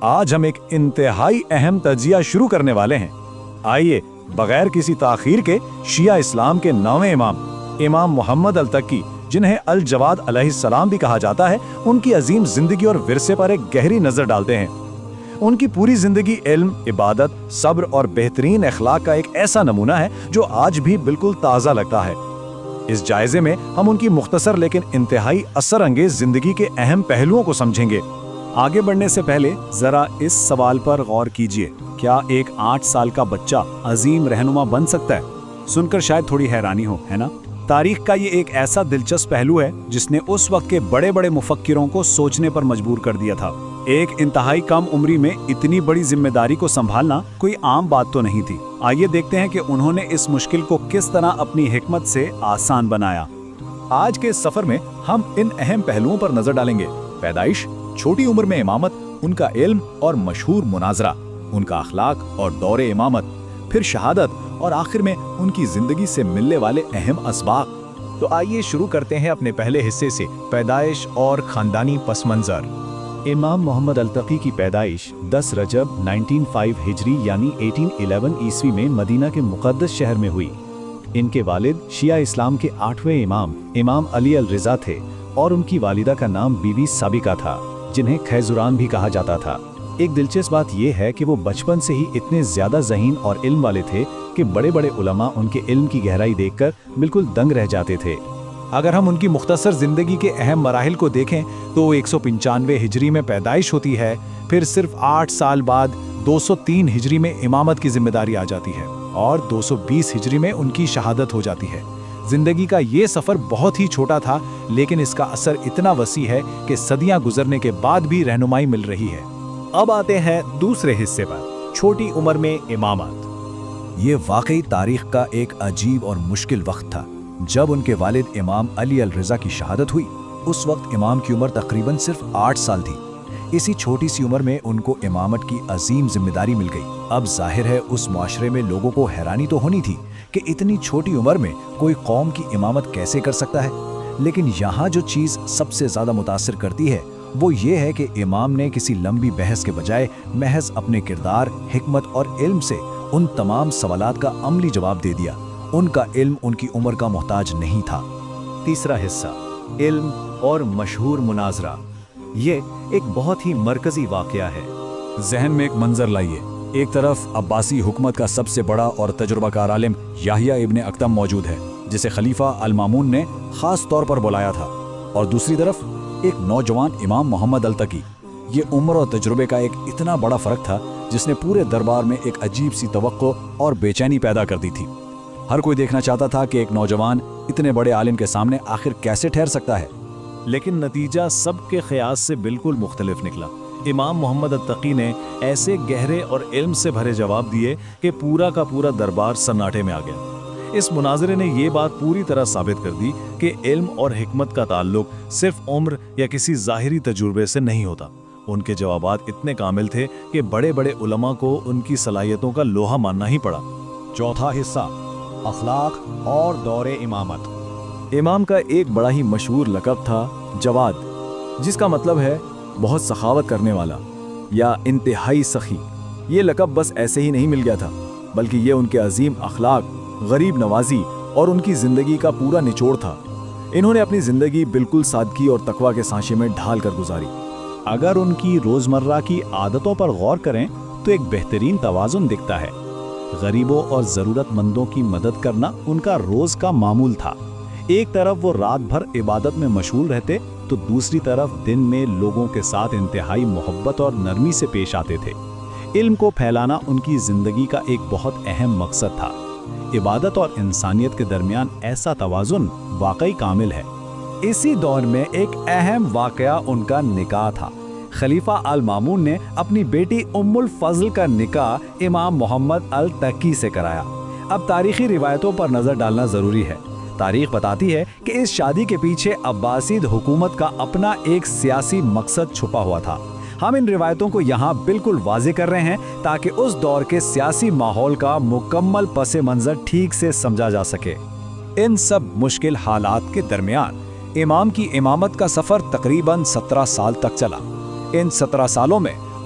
آج ہم ایک انتہائی اہم تجزیہ شروع کرنے والے ہیں۔ آئیے بغیر کسی تاخیر کے شیعہ اسلام کے 9ویں امام امام محمد التقی، جنہیں الجواد علیہ السلام بھی کہا جاتا ہے، ان کی عظیم زندگی اور ورثے پر ایک گہری نظر ڈالتے ہیں۔ ان کی پوری زندگی علم، عبادت، صبر اور بہترین اخلاق کا ایک ایسا نمونہ ہے جو آج بھی بالکل تازہ لگتا ہے۔ اس جائزے میں ہم ان کی مختصر لیکن انتہائی اثر انگیز زندگی کے اہم پہلوؤں کو سمجھیں گے۔ آگے بڑھنے سے پہلے ذرا اس سوال پر غور کیجیے، کیا ایک 8 سال کا بچہ عظیم رہنما بن سکتا ہے؟ سن کر شاید تھوڑی حیرانی ہو، ہے نا؟ تاریخ کا یہ ایک ایسا دلچسپ پہلو ہے جس نے اس وقت کے بڑے بڑے مفکروں کو سوچنے پر مجبور کر دیا تھا۔ ایک انتہائی کم عمری میں اتنی بڑی ذمہ داری کو سنبھالنا کوئی عام بات تو نہیں تھی۔ آئیے دیکھتے ہیں کہ انہوں نے اس مشکل کو کس طرح اپنی حکمت سے آسان بنایا۔ آج کے اس سفر میں ہم ان اہم پہلوؤں پر نظر ڈالیں گے: پیدائش، چھوٹی عمر میں امامت، ان کا علم اور مشہور مناظرہ، ان کا اخلاق اور دور امامت، پھر شہادت، اور آخر میں ان کی زندگی سے ملنے والے اہم اسباق۔ تو آئیے شروع کرتے ہیں اپنے پہلے حصے سے، پیدائش اور خاندانی پس منظر۔ امام محمد التقی کی پیدائش 10 رجب 1905 ہجری یعنی 1811 عیسوی میں مدینہ کے مقدس شہر میں ہوئی۔ ان کے والد شیعہ اسلام کے 8ویں امام امام علی الرضا تھے اور ان کی والدہ کا نام بی بی سابقہ تھا، جنہیں خیزران بھی کہا جاتا تھا۔ ایک دلچسپ بات یہ ہے کہ وہ بچپن سے ہی اتنے زیادہ ذہین اور علم والے تھے کہ بڑے بڑے علماء ان کے علم کی گہرائی دیکھ کر بالکل دنگ رہ جاتے تھے۔ اگر ہم ان کی مختصر زندگی کے اہم مراحل کو دیکھیں تو 195 ہجری میں پیدائش ہوتی ہے، پھر صرف 8 سال بعد 203 ہجری میں امامت کی ذمہ داری آ جاتی ہے اور 220 ہجری میں ان کی شہادت ہو جاتی ہے۔ زندگی کا یہ سفر بہت ہی چھوٹا تھا، لیکن اس کا اثر اتنا وسیع ہے کہ صدیاں گزرنے کے بعد بھی رہنمائی مل رہی ہے۔ اب آتے ہیں دوسرے حصے پر، چھوٹی عمر میں امامت۔ یہ واقعی تاریخ کا ایک عجیب اور مشکل وقت تھا۔ جب ان کے والد امام علی الرضا کی شہادت ہوئی، اس وقت امام کی عمر تقریباً صرف 8 سال تھی۔ اسی چھوٹی سی عمر میں ان کو امامت کی عظیم ذمہ داری مل گئی۔ اب ظاہر ہے اس معاشرے میں لوگوں کو حیرانی تو ہونی تھی کہ اتنی چھوٹی عمر میں کوئی قوم کی امامت کیسے کر سکتا ہے، لیکن یہاں جو چیز سب سے زیادہ متاثر کرتی ہے وہ یہ ہے کہ امام نے کسی لمبی بحث کے بجائے محض اپنے کردار، حکمت اور علم سے ان تمام سوالات کا عملی جواب دے دیا۔ ان کا علم ان کی عمر کا محتاج نہیں تھا۔ تیسرا حصہ، علم اور مشہور مناظرہ۔ یہ ایک بہت ہی مرکزی واقعہ ہے۔ ذہن میں ایک منظر لائیے، ایک طرف عباسی حکومت کا سب سے بڑا اور تجربہ کار عالم یحییٰ ابن اکتم موجود ہے، جسے خلیفہ المامون نے خاص طور پر بلایا تھا، اور دوسری طرف ایک نوجوان امام محمد التقی۔ یہ عمر اور تجربے کا ایک اتنا بڑا فرق تھا جس نے پورے دربار میں ایک عجیب سی توقع اور بے چینی پیدا کر دی تھی۔ ہر کوئی دیکھنا چاہتا تھا کہ ایک نوجوان اتنے بڑے عالم کے سامنے آخر کیسے ٹھہر سکتا ہے۔ لیکن نتیجہ سب کے قیاس سے بالکل مختلف نکلا۔ امام محمد التقی نے ایسے گہرے اور علم سے بھرے جواب دیے کہ پورا کا پورا دربار سناٹے میں آ گیا۔ اس مناظرے نے یہ بات پوری طرح ثابت کر دی کہ علم اور حکمت کا تعلق صرف عمر یا کسی ظاہری تجربے سے نہیں ہوتا۔ ان کے جوابات اتنے کامل تھے کہ بڑے بڑے علماء کو ان کی صلاحیتوں کا لوہا ماننا ہی پڑا۔ چوتھا حصہ، اخلاق اور دور امامت۔ امام کا ایک بڑا ہی مشہور لقب تھا جواد، جس کا مطلب ہے بہت سخاوت کرنے والا یا انتہائی سخی۔ یہ لقب بس ایسے ہی نہیں مل گیا تھا، بلکہ یہ ان کے عظیم اخلاق، غریب نوازی اور ان کی زندگی کا پورا نچوڑ تھا۔ انہوں نے اپنی زندگی بالکل سادگی اور تقویٰ کے سانچے میں ڈھال کر گزاری۔ اگر ان کی روزمرہ کی عادتوں پر غور کریں تو ایک بہترین توازن دکھتا ہے۔ غریبوں اور ضرورت مندوں کی مدد کرنا ان کا روز کا معمول تھا۔ ایک طرف وہ رات بھر عبادت میں مشغول رہتے تو دوسری طرف دن میں لوگوں کے ساتھ انتہائی محبت اور نرمی سے پیش آتے تھے۔ علم کو پھیلانا ان کی زندگی کا ایک بہت اہم مقصد تھا۔ عبادت اور انسانیت کے درمیان ایسا توازن واقعی کامل ہے۔ اسی دور میں ایک اہم واقعہ ان کا نکاح تھا۔ خلیفہ المامون نے اپنی بیٹی ام الفضل کا نکاح امام محمد التقی سے کرایا۔ اب تاریخی روایتوں پر نظر ڈالنا ضروری ہے۔ تاریخ بتاتی ہے کہ اس شادی کے پیچھے عباسید حکومت کا اپنا ایک سیاسی مقصد چھپا ہوا تھا۔ ہم ان روایتوں کو یہاں بالکل واضح کر رہے ہیں تاکہ اس دور کے سیاسی ماحول کا مکمل پس منظر ٹھیک سے سمجھا جا سکے۔ ان سب مشکل حالات کے درمیان امام کی امامت کا سفر تقریباً 17 سال تک چلا۔ ان 17 سالوں میں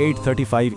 835